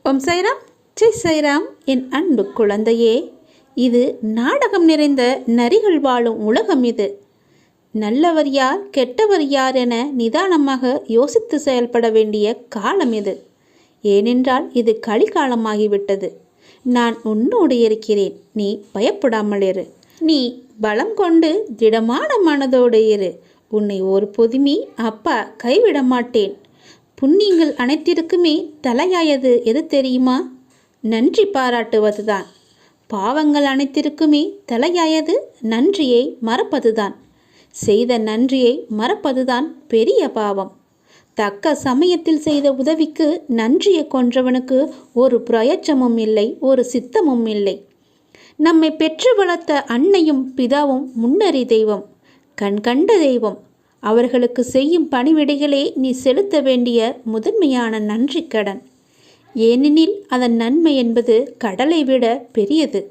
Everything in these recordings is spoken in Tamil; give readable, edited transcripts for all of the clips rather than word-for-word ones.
ஓம் சைராம், ஜெய் சைராம். என் அன்பு குழந்தையே, இது நாடகம் நிறைந்த நரிகள் வாழும் உலகம். இது நல்லவர் யார் கெட்டவர் யார் என நிதானமாக யோசித்து செயல்பட வேண்டிய காலம் இது. ஏனென்றால் இது கலிகாலமாகிவிட்டது. நான் உன்னோடு இருக்கிறேன், நீ பயப்படாமல் இரு. நீ பலம் கொண்டு திடமான மனதோடு இரு. உன்னை ஒரு பொதுமி அப்பா கைவிட மாட்டேன். புண்ணியங்கள் அனைத்திற்குமே தலையாயது எது தெரியுமா? நன்றி பாராட்டுவதுதான். பாவங்கள் அனைத்திற்குமே தலையாயது நன்றியை மறப்பதுதான். செய்த நன்றியை மறப்பதுதான் பெரிய பாவம். தக்க சமயத்தில் செய்த உதவிக்கு நன்றியை கொன்றவனுக்கு ஒரு பிரயோஜனமும் இல்லை, ஒரு சித்தமும் இல்லை. நம்மை பெற்று வளர்த்த அன்னையும் பிதாவும் முன்னறி தெய்வம், கண்கண்ட தெய்வம். அவர்களுக்கு செய்யும் பணிவிடைகளே நீ செலுத்த வேண்டிய முதன்மையான நன்றி கடன். ஏனெனில் அதன் நன்மை என்பது கடலை விட பெரியது.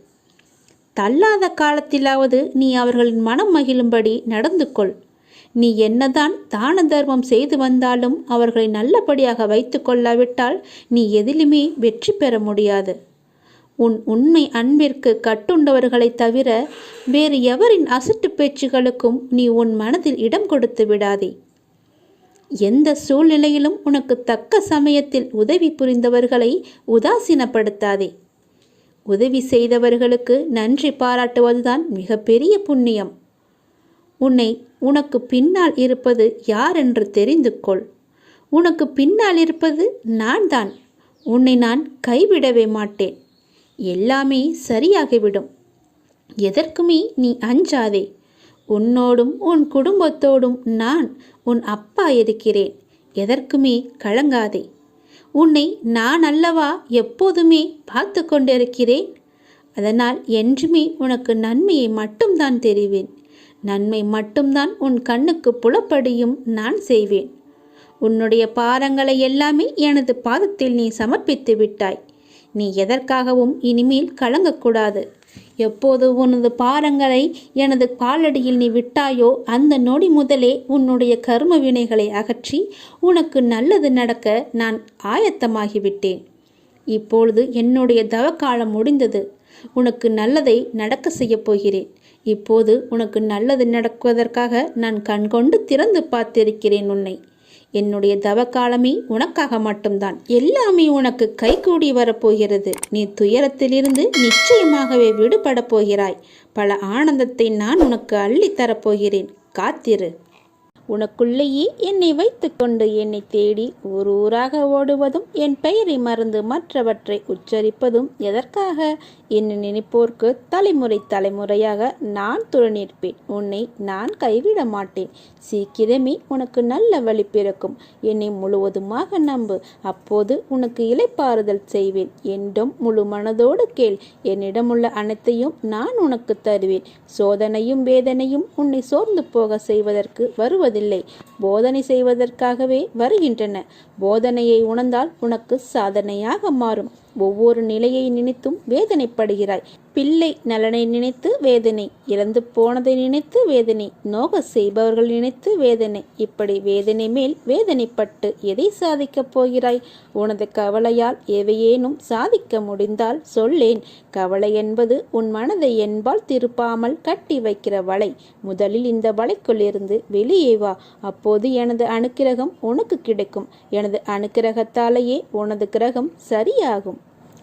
தள்ளாத காலத்திலாவது நீ அவர்களின் மனம் மகிழும்படி நடந்து கொள். நீ என்னதான் தான தர்மம் செய்து வந்தாலும் அவர்களை நல்லபடியாக வைத்து கொள்ளாவிட்டால் நீ எதிலுமே வெற்றி பெற முடியாது. உன் உண்மை அன்பிற்கு கட்டுண்டவர்களை தவிர வேறு எவரின் அசட்டு பேச்சுகளுக்கும் நீ உன் மனதில் இடம் கொடுத்து விடாதே. எந்த சூழ்நிலையிலும் உனக்கு தக்க சமயத்தில் உதவி புரிந்தவர்களை உதாசீனப்படுத்தாதே. உதவி செய்தவர்களுக்கு நன்றி பாராட்டுவதுதான் மிகப்பெரிய புண்ணியம். உனக்கு பின்னால் இருப்பது யார் என்று தெரிந்து கொள். உனக்கு பின்னால் இருப்பது நான் தான். உன்னை நான் கைவிடவே மாட்டேன். எல்லாமே சரியாகிவிடும். எதற்குமே நீ அஞ்சாதே. உன்னோடும் உன் குடும்பத்தோடும் நான் உன் அப்பா இருக்கிறேன். எதற்குமே கலங்காதே. உன்னை நான் அல்லவா எப்போதுமே பார்த்து கொண்டிருக்கிறேன். அதனால் என்றுமே உனக்கு நன்மையை மட்டும்தான் தெரிவேன். நன்மை மட்டும்தான் உன் கண்ணுக்கு புலப்படியும் நான் செய்வேன். உன்னுடைய பாரங்களை எல்லாமே எனது பாதத்தில் நீ சமர்ப்பித்து விட்டாய். நீ எதற்காகவும் இனிமேல் கலங்கக்கூடாது. எப்போது உனது பாரங்களை எனது காலடியில் நீ விட்டாயோ அந்த நொடி முதலே உன்னுடைய கர்ம வினைகளை அகற்றி உனக்கு நல்லது நடக்க நான் ஆயத்தமாகிவிட்டேன். இப்பொழுது என்னுடைய தவக்காலம் முடிந்தது. உனக்கு நல்லதை நடக்க செய்யப் போகிறேன். இப்போது உனக்கு நல்லது நடக்குவதற்காக நான் கண்கொண்டு திறந்து பார்த்திருக்கிறேன் உன்னை. என்னுடைய தவக்காலமே உனக்காக மட்டும்தான். எல்லாமே உனக்கு கைகூடி வரப்போகிறது. நீ துயரத்திலிருந்து நிச்சயமாகவே விடுபட போகிறாய். பல ஆனந்தத்தை நான் உனக்கு அள்ளித்தரப்போகிறேன். காத்திரு. உனக்குள்ளேயே என்னை வைத்துக்கொண்டு என்னை தேடி ஊர் ஊராக ஓடுவதும் என் பெயரை மறந்து மற்றவற்றை உச்சரிப்பதும் எதற்காக? என்னை நினைப்போர்க்கு தலைமுறை தலைமுறையாக நான் துணை நிற்பேன். உன்னை நான் கைவிட மாட்டேன். சீக்கிரமே உனக்கு நல்ல வழி பிறக்கும். என்னை முழுவதுமாக நம்பு. அப்போது உனக்கு இளைப்பாறுதல் செய்வேன். என்றும் முழு மனதோடு கேள். என்னிடமுள்ள அனைத்தையும் நான் உனக்கு தருவேன். சோதனையும் வேதனையும் உன்னை சோர்ந்து போக செய்வதற்கு வருவது போதனை செய்வதற்காகவே வருகின்றன. போதனையை உணர்ந்தால் உனக்கு சாதனையாக மாறும். ஒவ்வொரு நிலையை நினைத்தும் வேதனைப்படுகிறாய். பிள்ளை நலனை நினைத்து வேதனை, இறந்து போனதை நினைத்து வேதனை, நோக செய்பவர்கள் நினைத்து வேதனை. இப்படி வேதனை மேல் வேதனைப்பட்டு எதை சாதிக்கப் போகிறாய்? உனது கவலையால் எவையேனும் சாதிக்க முடிந்தால் சொல்லேன். கவலை என்பது உன் மனதை என்பால் திருப்பாமல் கட்டி வைக்கிற வலை. முதலில் இந்த வலைக்குள் இருந்து வெளியே வா. அப்போது எனது அனுக்கிரகம் உனக்கு கிடைக்கும். எனது அனுக்கிரகத்தாலேயே உனது கிரகம் சரியாகும்.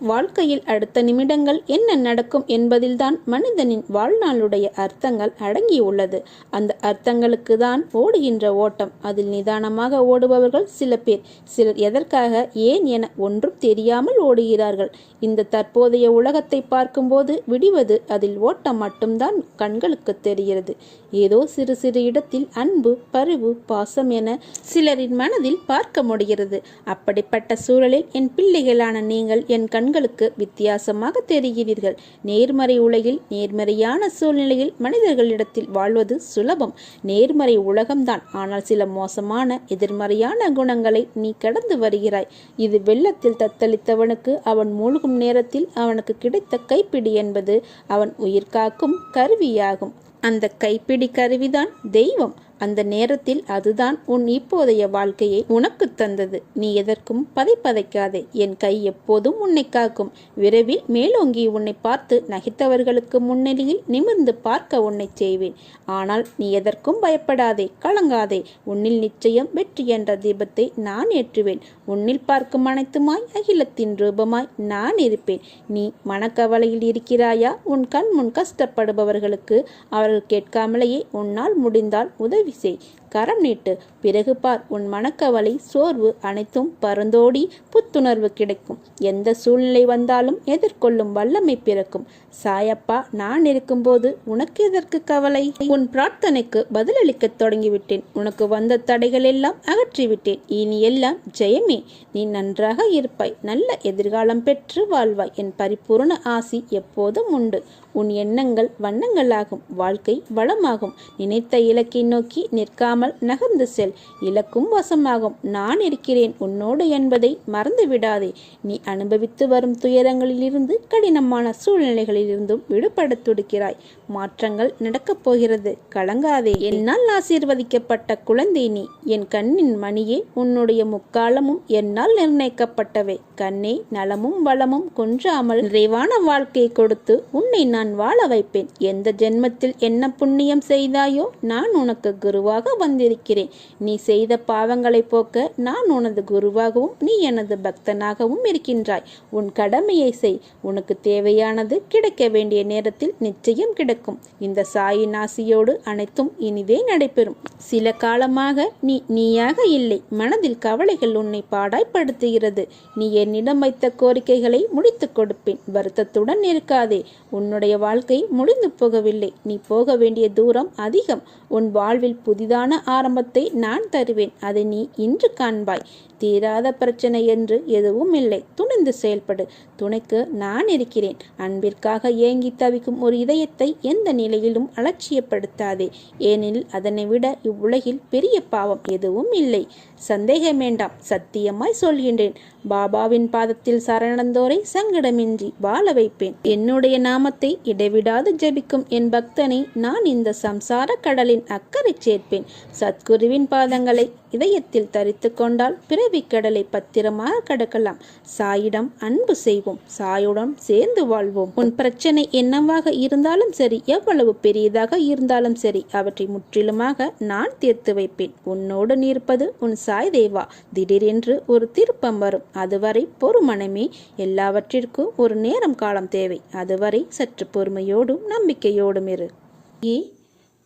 வாழ்க்கையில் அடுத்த நிமிடங்கள் என்ன நடக்கும் என்பதில்தான் மனிதனின் வாழ்நாளுடைய அர்த்தங்கள் அடங்கியுள்ளது. அந்த அர்த்தங்களுக்கு தான் ஓடுகின்ற ஓட்டம். அதில் நிதானமாக ஓடுபவர்கள் சில பேர். சிலர் எதற்காக, ஏன் என ஒன்றும் தெரியாமல் ஓடுகிறார்கள். இந்த தற்போதைய உலகத்தை பார்க்கும்போது விடிவது அதில் ஓட்டம் மட்டும்தான் கண்களுக்கு தெரிகிறது. ஏதோ சிறு சிறு இடத்தில் அன்பு, பரிவு, பாசம் என சிலரின் மனதில் பார்க்க முடிகிறது. அப்படிப்பட்ட சூழலில் என் பிள்ளைகளான நீங்கள் என் கண்களுக்கு வித்தியாசமாக தெரிகிறீர்கள். நேர்மறை உலகில் நேர்மறையான சூழ்நிலையில் மனிதர்களிடத்தில் வாழ்வது சுலபம். நேர்மறை உலகம்தான். ஆனால் சில மோசமான எதிர்மறையான குணங்களை நீ கடந்து வருகிறாய். இது வெள்ளத்தில் தத்தளித்தவனுக்கு அவன் மூழ்கும் நேரத்தில் அவனுக்கு கிடைத்த கைப்பிடி என்பது அவன் உயிர் காக்கும் கருவியாகும். அந்த கைப்பிடி கருவிதான் தெய்வம். அந்த நேரத்தில் அதுதான் உன் இப்போதைய வாழ்க்கையை உனக்கு தந்தது. நீ எதற்கும் பதைக்காதே. என் கை எப்போதும் உன்னை காக்கும். விரைவில் மேலோங்கி உன்னை பார்த்து நகைத்தவர்களுக்கு முன்னிலையில் நிமிர்ந்து பார்க்க உன்னை செய்வேன். ஆனால் நீ எதற்கும் பயப்படாதே, கலங்காதே. உன்னில் நிச்சயம் வெற்றி என்ற தீபத்தை நான் ஏற்றுவேன். உன்னில் பார்க்கும் அனைத்துமாய் அகிலத்தின் ரூபமாய் நான் இருப்பேன். நீ மனக்கவலையில் இருக்கிறாயா? உன் கண் முன் கஷ்டப்படுபவர்களுக்கு அவர்கள் கேட்காமலேயே உன்னால் முடிந்தால் உதவி செய். கரம் நீட்டு. பிறகு பார், உன் மனக்கவலை சோர்வு அனைத்தும் பறந்தோடி புத்துணர்வு கிடைக்கும். எந்த சூழ்நிலை வந்தாலும் எதிர்கொள்ளும் வல்லமை பிறக்கும். சாயப்பா, நான் இருக்கும்போது உனக்கு எதற்கு கவலை? உன் பிரார்த்தனைக்கு பதிலளிக்க தொடங்கிவிட்டேன். உனக்கு வந்த தடைகள் எல்லாம் அகற்றிவிட்டேன். இனி எல்லாம் ஜெயமே. நீ நன்றாக இருப்பாய். நல்ல எதிர்காலம் பெற்று வாழ்வாய். என் பரிபூர்ண ஆசி எப்போதும் உண்டு. உன் எண்ணங்கள் வண்ணங்களாகும். வாழ்க்கை வளமாகும். நினைத்த இலக்கை நோக்கி நிற்காமல் நகர்ந்து செல். இலக்கும் வசமாகும். நான் இருக்கிறேன் உன்னோடு என்பதை மறந்து விடாதே. நீ அனுபவித்து வரும் துயரங்களிலிருந்து, கடினமான சூழ்நிலைகளிலிருந்தும் விடுபட துடிக்கிறாய். மாற்றங்கள் நடக்கப் போகிறது. கலங்காதே. என்னால் ஆசீர்வதிக்கப்பட்ட குழந்தை நீ. என் கண்ணின் மணியே, உன்னுடைய முக்காலமும் என்னால் நிர்ணயிக்கப்பட்டவை. கண்ணே, நலமும் வளமும் குன்றாமல் நிறைவான வாழ்க்கையை கொடுத்து உன்னை நான் வாழ வைப்பேன். எந்த ஜென்மத்தில் என்ன புண்ணியம் செய்தாயோ நான் உனக்கு குருவாக வந்திருக்கிறேன். நீ செய்த பாவங்களை போக்க நான் உனது குருவாகவும் நீ எனது பக்தனாகவும் இருக்கின்றாய். உன் கடமையை செய். உனக்கு தேவையானது கிடைக்க வேண்டிய நேரத்தில் நிச்சயம் கிடைக்கும். இந்த சாயின் ஆசியோடு அனைத்தும் இனிதே நடைபெறும். சில காலமாக நீ நீயாக இல்லை. மனதில் கவலைகள் உன்னை பாடாய்ப்படுத்துகிறது. நீ என்னிடம் வைத்த கோரிக்கைகளை முடித்து கொடுப்பேன். வருத்தத்துடன் இருக்காதே. உன்னுடைய வாழ்க்கை முடிந்து போகவில்லை. நீ போக வேண்டிய தூரம் அதிகம். உன் வாழ்வில் புதிதான ஆரம்பத்தை நான் தருவேன். அதை நீ இன்று காண்பாய். தீராத பிரச்சனை என்று எதுவும் இல்லை. துணிந்து செயல்படு. துணைக்கு நான் இருக்கிறேன். அன்பிற்காக ஏங்கி தவிக்கும் ஒரு இதயத்தை எந்த நிலையிலும் அலட்சியப்படுத்தாதே. ஏனெனில் அதனை விட இவ்வுலகில் பெரிய பாவம் எதுவும் இல்லை. சந்தேகம் வேண்டாம். சத்தியமாய் சொல்கின்றேன். பாபாவின் பாதத்தில் சரணந்தோரை சங்கடமின்றி வாழ வைப்பேன். என்னுடைய நாமத்தை இடைவிடாது ஜபிக்கும் என் பக்தனை நான் இந்த சம்சார கடலின் அக்கறை சேர்ப்பேன். சத்குருவின் பாதங்களை இதயத்தில் தரித்து கொண்டால் பிறவி கடலை பத்திரமாக கடக்கலாம். சாயிடம் அன்பு செய்வோம். சாயுடன் சேர்ந்து வாழ்வோம். உன் பிரச்சனை என்னவாக இருந்தாலும் சரி, எவ்வளவு பெரியதாக இருந்தாலும் சரி, அவற்றை முற்றிலுமாக நான் தீர்த்து வைப்பேன். உன்னோடு நிற்பது உன் சாய் தேவா. திடீரென்று ஒரு திருப்பம் வரும். அதுவரை பொறுமனமே. எல்லாவற்றிற்கும் ஒரு நேரம் காலம் தேவை. அதுவரை சற்று பொறுமையோடும் நம்பிக்கையோடும் இரு.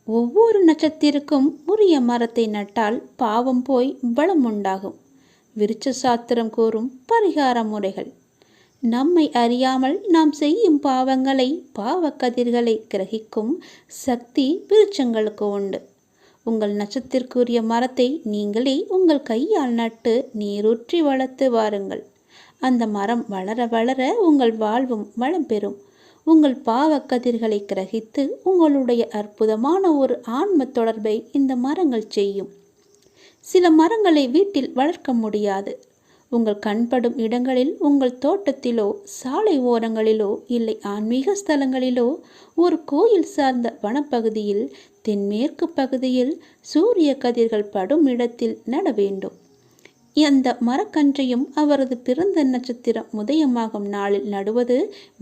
ஒவ்வொரு நட்சத்திற்கும் உரிய மரத்தை நட்டால் பாவம் போய் பலம் உண்டாகும். விருட்ச சாத்திரம் கூறும் பரிகார முறைகள். நம்மை அறியாமல் நாம் செய்யும் பாவங்களை, பாவக்கதிர்களை கிரகிக்கும் சக்தி விருட்சங்களுக்கு உண்டு. உங்கள் நட்சத்திற்குரிய மரத்தை நீங்களே உங்கள் கையால் நட்டு நீரூற்றி வளர்த்து வாருங்கள். அந்த மரம் வளர வளர உங்கள் வாழ்வும் வளம் பெறும். உங்கள் பாவக்கதிர்களை கிரகித்து உங்களுடைய அற்புதமான ஒரு ஆன்ம தொடர்பை இந்த மரங்கள் செய்யும். சில மரங்களை வீட்டில் வளர்க்க முடியாது. உங்கள் கண்படும் இடங்களில், உங்கள் தோட்டத்திலோ, சாலை ஓரங்களிலோ, இல்லை ஆன்மீக ஸ்தலங்களிலோ, ஒரு கோயில் சார்ந்த வனப்பகுதியில், தென்மேற்கு பகுதியில் சூரிய கதிர்கள் படும் இடத்தில் நட வேண்டும். அந்த மரக்கன்றையும் அவரது பிறந்த நட்சத்திரம் உதயமாகும் நாளில் நடுவது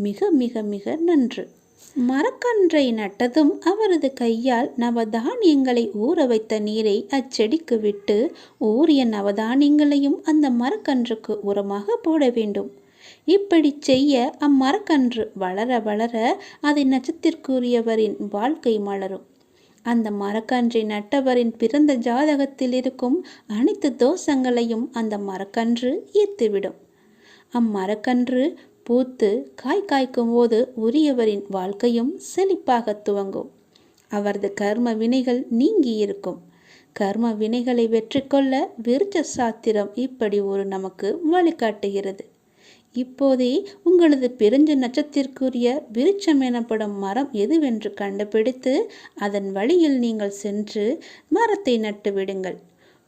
மிக மிக மிக நன்று. மரக்கன்றை நட்டதும் அவரது கையால் நவதானியங்களை ஊற வைத்த நீரை அச்செடிக்கு விட்டு ஊறிய நவதானியங்களையும் அந்த மரக்கன்றுக்கு உரமாக போட வேண்டும். இப்படி செய்ய அம்மரக்கன்று வளர வளர அதை நட்சத்திற்குரியவரின் வாழ்க்கை மலரும். அந்த மரக்கன்றை நட்டவரின் பிறந்த ஜாதகத்தில் இருக்கும் அனைத்து தோஷங்களையும் அந்த மரக்கன்று ஈர்த்துவிடும். அம்மரக்கன்று பூத்து காய் காய்க்கும் போது உரியவரின் வாழ்க்கையும் செழிப்பாக துவங்கும். அவரது கர்ம வினைகள் நீங்கி இருக்கும். கர்ம வினைகளை வெற்றி கொள்ள விருட்ச சாத்திரம் இப்படி ஒரு நமக்கு வழிகாட்டுகிறது. இப்போதே உங்களது பிறந்த நட்சத்திற்குரிய விருட்சம் எனப்படும் மரம் எதுவென்று கண்டுபிடித்து அதன் வழியில் நீங்கள் சென்று மரத்தை நட்டு விடுங்கள்.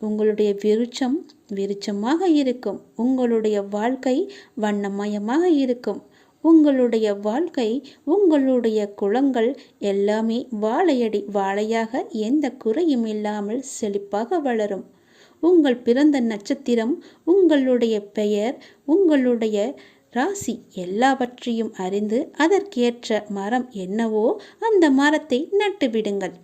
உங்களுடைய விருட்சமாக இருக்கும். உங்களுடைய வாழ்க்கை வண்ணமயமாக இருக்கும். உங்களுடைய வாழ்க்கை, உங்களுடைய குளங்கள் எல்லாமே வாழையடி வாழையாக எந்த குறையும் இல்லாமல் செழிப்பாக வளரும். உங்கள் பிறந்த நட்சத்திரம், உங்களுடைய பெயர், உங்களுடைய ராசி எல்லாவற்றையும் அறிந்து அதற்கேற்ற மரம் என்னவோ அந்த மரத்தை நட்டுவிடுங்கள்.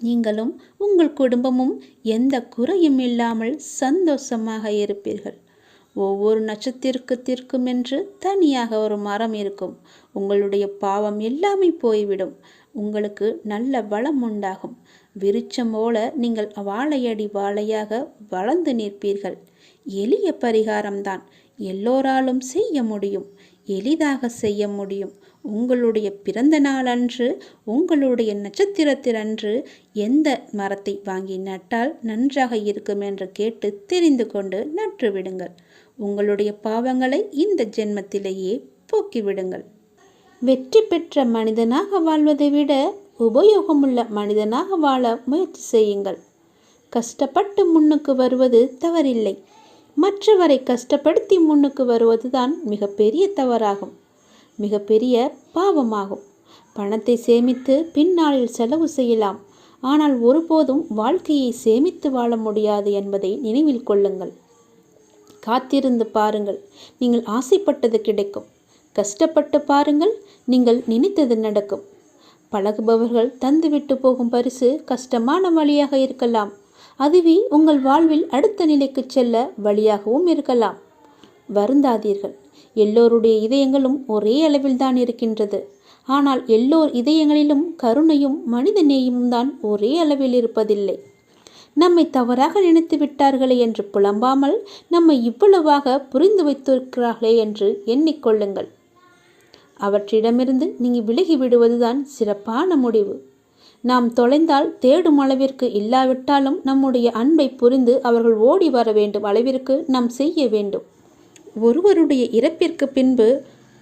நீங்களும் உங்கள் குடும்பமும் எந்த குறையும் இல்லாமல் சந்தோஷமாக இருப்பீர்கள். ஒவ்வொரு நட்சத்திரத்திற்கும் என்று தனியாக ஒரு மரம் இருக்கும். உங்களுடைய பாவம் எல்லாமே போய்விடும். உங்களுக்கு நல்ல வளம் உண்டாகும். விருட்சம் போல நீங்கள் வாழையடி வாழையாக வளர்ந்து நிற்பீர்கள். எளிய பரிகாரம்தான், எல்லோராலும் செய்ய முடியும், எளிதாக செய்ய முடியும். உங்களுடைய பிறந்த நாள் அன்று, உங்களுடைய நட்சத்திரத்திலன்று எந்த மரத்தை வாங்கி நட்டால் நன்றாக இருக்கும் என்று கேட்டு தெரிந்து கொண்டு நட்டுவிடுங்கள். உங்களுடைய பாவங்களை இந்த ஜென்மத்திலேயே போக்கிவிடுங்கள். வெற்றி பெற்ற மனிதனாக வாழ்வதை விட உபயோகமுள்ள மனிதனாக வாழ முயற்சி செய்யுங்கள். கஷ்டப்பட்டு முன்னுக்கு வருவது தவறில்லை. மற்றவரை கஷ்டப்படுத்தி முன்னுக்கு வருவதுதான் மிகப்பெரிய தவறாகும், மிகப்பெரிய பாவமாகும். பணத்தை சேமித்து பின்னாளில் செலவு செய்யலாம், ஆனால் ஒருபோதும் வாழ்க்கையை சேமித்து வாழ முடியாது என்பதை நினைவில் கொள்ளுங்கள். காத்திருந்து பாருங்கள், நீங்கள் ஆசைப்பட்டது கிடைக்கும். கஷ்டப்பட்டு பாருங்கள், நீங்கள் நினைத்தது நடக்கும். பழகுபவர்கள் தந்துவிட்டு போகும் பரிசு கஷ்டமான வழியாக இருக்கலாம். அதுவே உங்கள் வாழ்வில் அடுத்த நிலைக்கு செல்ல வழியாகவும் இருக்கலாம். வருந்தாதீர்கள். எல்லோருடைய இதயங்களும் ஒரே அளவில் தான் இருக்கின்றது. ஆனால் எல்லோர் இதயங்களிலும் கருணையும் மனித நேயமும் தான் ஒரே அளவில் இருப்பதில்லை. நம்மை தவறாக நினைத்து விட்டார்களே என்று புலம்பாமல், நம்மை இவ்வளவாக புரிந்து வைத்திருக்கிறார்களே என்று எண்ணிக்கொள்ளுங்கள். அவற்றிடமிருந்து நீங்கள் விலகி விடுவதுதான் சிறப்பான முடிவு. நாம் தொலைந்தால் தேடும் அளவிற்கு இல்லாவிட்டாலும் நம்முடைய அன்பை புரிந்து அவர்கள் ஓடி வர வேண்டும் அளவிற்கு நாம் செய்ய வேண்டும். ஒருவருடைய இறப்பிற்கு பின்பு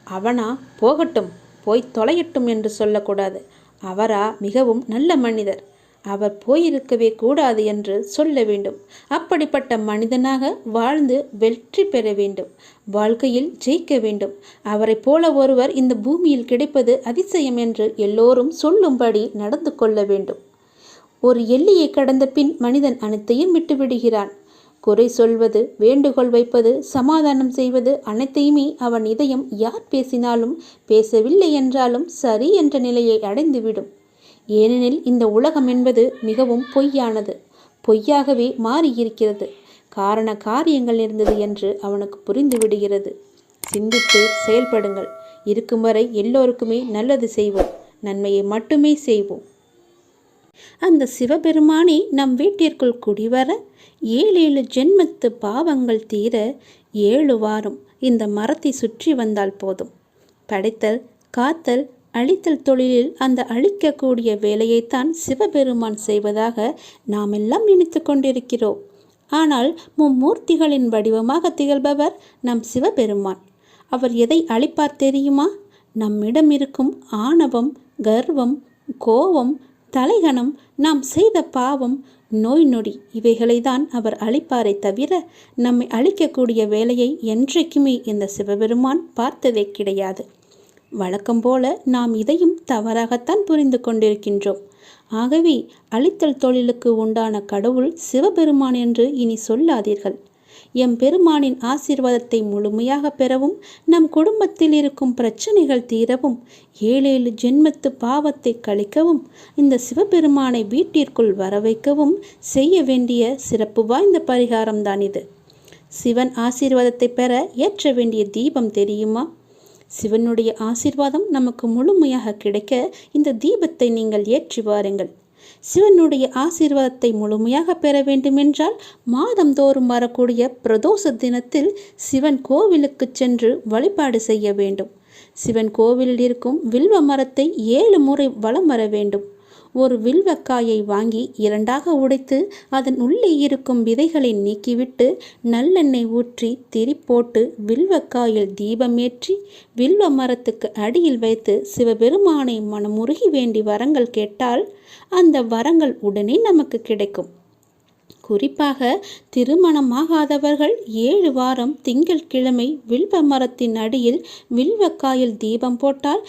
அவனா போகட்டும், போய் தொலையட்டும் என்று சொல்லக்கூடாது. அவரா மிகவும் நல்ல மனிதர், அவர் போயிருக்கவே கூடாது என்று சொல்ல வேண்டும். அப்படிப்பட்ட மனிதனாக வாழ்ந்து வெற்றி பெற வேண்டும், வாழ்க்கையில் ஜெயிக்க வேண்டும். அவரை போல ஒருவர் இந்த பூமியில் கிடைப்பது அதிசயம் என்று எல்லோரும் சொல்லும்படி நடந்து கொள்ள வேண்டும். ஒரு எல்லையை கடந்த பின் மனிதன் அனைத்தையும் விட்டுவிடுகிறான். குறை சொல்வது, வேண்டுகோள் வைப்பது, சமாதானம் செய்வது அனைத்தையுமே அவன் இதயம் யார் பேசினாலும் பேசவில்லை என்றாலும் சரி என்ற நிலையை அடைந்துவிடும். ஏனெனில் இந்த உலகம் என்பது மிகவும் பொய்யானது, பொய்யாகவே மாறியிருக்கிறது. காரண காரியங்கள் இருந்தது என்று அவனுக்கு புரிந்து விடுகிறது. சிந்தித்து செயல்படுங்கள். இருக்கும் வரை எல்லோருக்குமே நல்லது செய்வோம், நன்மையை மட்டுமே செய்வோம். அந்த சிவபெருமானே நம் வீட்டிற்குள் குடிவர 7 ஜென்மத்து பாவங்கள் தீர 7 வாரம் இந்த மரத்தை சுற்றி வந்தால் போதும். படைத்தல், காத்தல், அழித்தல் தொழிலில் அந்த அழிக்கக்கூடிய வேலையைத்தான் சிவபெருமான் செய்வதாக நாம் எல்லாம் நினைத்து கொண்டிருக்கிறோம். ஆனால் மும்மூர்த்திகளின் வடிவமாக திகழ்பவர் நம் சிவபெருமான். அவர் எதை அழிப்பார் தெரியுமா? நம்மிடம் இருக்கும் ஆணவம், கர்வம், கோபம், தலைகணம், நாம் செய்த பாவம், நோய் நொடி இவைகளை தான் அவர் அழிப்பாரை தவிர நம்மை அழிக்கக்கூடிய வேலையை என்றைக்குமே இந்த சிவபெருமான் பார்த்ததே கிடையாது. வழக்கம் போல நாம் இதையும் தவறாகத்தான் புரிந்து கொண்டிருக்கின்றோம். ஆகவே அழித்தல் தொழிலுக்கு உண்டான கடவுள் சிவபெருமான் என்று இனி சொல்லாதீர்கள். எம் பெருமானின் ஆசீர்வாதத்தை முழுமையாக பெறவும், நம் குடும்பத்தில் இருக்கும் பிரச்சனைகள் தீரவும், 7 ஜென்மத்து பாவத்தை கழிக்கவும், இந்த சிவபெருமானை வீட்டிற்குள் வர வைக்கவும் செய்ய வேண்டிய சிறப்பு வாய்ந்த பரிகாரம்தான் இது. சிவன் ஆசீர்வாதத்தை பெற ஏற்ற வேண்டிய தீபம் தெரியுமா? சிவனுடைய ஆசீர்வாதம் நமக்கு முழுமையாக கிடைக்க இந்த தீபத்தை நீங்கள் ஏற்றி வாருங்கள். சிவனுடைய ஆசீர்வாதத்தை முழுமையாக பெற வேண்டுமென்றால் மாதந்தோறும் வரக்கூடிய பிரதோஷ தினத்தில் சிவன் கோவிலுக்கு சென்று வழிபாடு செய்ய வேண்டும். சிவன் கோவிலில் இருக்கும் வில்வ மரத்தை 7 முறை வலம் வர வேண்டும். ஒரு வில்வக்காயை வாங்கி 2ஆக உடைத்து அதன் உள்ளே இருக்கும் விதைகளை நீக்கிவிட்டு நல்லெண்ணெய் ஊற்றி திரி போட்டு வில்வக்காயில் தீபமேற்றி வில்வ மரத்துக்கு அடியில் வைத்து சிவபெருமானை மனமுருகி வேண்டி வரங்கள் கேட்டால் அந்த வரங்கள் உடனே நமக்கு கிடைக்கும். குறிப்பாக திருமணமாகாதவர்கள் 7 வாரம் திங்கட்கிழமை வில்வ மரத்தின் அடியில் வில்வக்காயில் தீபம் போட்டால்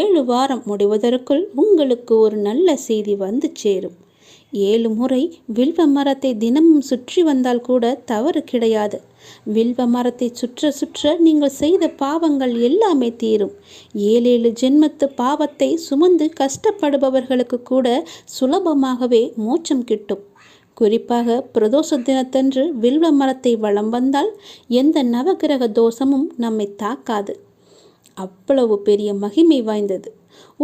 7 வாரம் முடிவதற்குள் உங்களுக்கு ஒரு நல்ல செய்தி வந்து சேரும். 7 முறை வில்வ மரத்தை தினமும் சுற்றி வந்தால் கூட தவறு கிடையாது. வில்வ மரத்தை சுற்ற சுற்ற நீங்கள் செய்த பாவங்கள் எல்லாமே தீரும். 7 ஜென்மத்து பாவத்தை சுமந்து கஷ்டப்படுபவர்களுக்கு கூட சுலபமாகவே மோட்சம் கிட்டும். குறிப்பாக பிரதோஷ தினத்தன்று வில்வ மரத்தை வலம் வந்தால் எந்த நவகிரக தோஷமும் நம்மை தாக்காது. அவ்வளவு பெரிய மகிமை வாய்ந்தது.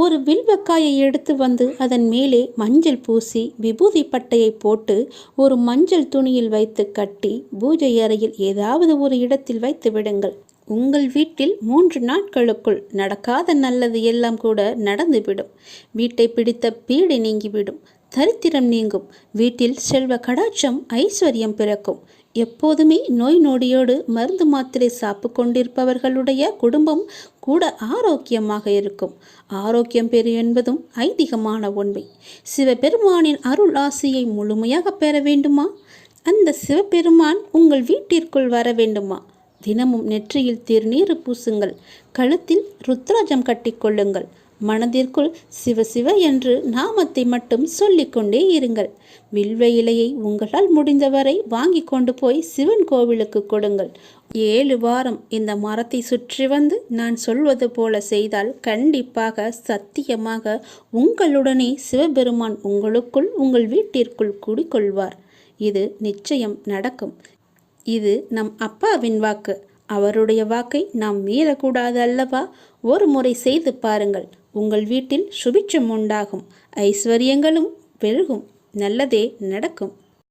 ஒரு வில்வக்காயை எடுத்து வந்து அதன் மேலே மஞ்சள் பூசி விபூதி பட்டையை போட்டு ஒரு மஞ்சள் துணியில் வைத்து கட்டி பூஜை அறையில் ஏதாவது ஒரு இடத்தில் வைத்து விடுங்கள். உங்கள் வீட்டில் 3 நாட்களுக்குள் நடக்காத நல்லது எல்லாம் கூட நடந்துவிடும். வீட்டை பிடித்த பீடை நீங்கிவிடும். தரித்திரம் நீங்கும். வீட்டில் செல்வ கடாட்சம் ஐஸ்வர்யம் பிறக்கும். எப்போதுமே நோய் நொடியோடு மருந்து மாத்திரை சாப்பிட்டு கொண்டிருப்பவர்களுடைய குடும்பம் கூட ஆரோக்கியமாக இருக்கும். ஆரோக்கியம் பெறும் என்பதும் ஐதீகமான உண்மை. சிவபெருமானின் அருள் ஆசியை முழுமையாக பெற வேண்டுமா? அந்த சிவபெருமான் உங்கள் வீட்டிற்குள் வர வேண்டுமா? தினமும் நெற்றியில் திருநீறு பூசுங்கள். கழுத்தில் ருத்ராஜம் கட்டிக்கொள்ளுங்கள். மனதிற்குள் சிவ சிவ என்று நாமத்தை மட்டும் சொல்லிக்கொண்டே இருங்கள். வில்வ இலையை உங்களால் முடிந்தவரை வாங்கி கொண்டு போய் சிவன் கோவிலுக்கு கொடுங்கள். 7 வாரம் இந்த மரத்தை சுற்றி வந்து நான் சொல்வது போல செய்தால் கண்டிப்பாக சத்தியமாக உங்களுடனே சிவபெருமான் உங்களுக்குள் உங்கள் வீட்டிற்குள் குடிக்கொள்வார். இது நிச்சயம் நடக்கும். இது நம் அப்பாவின் வாக்கு. அவருடைய வாக்கை நாம் மீறக்கூடாது அல்லவா? ஒரு முறை செய்து பாருங்கள். உங்கள் வீட்டில் சுபிட்சம் உண்டாகும். ஐஸ்வர்யங்களும் பெருகும். நல்லதே நடக்கும்.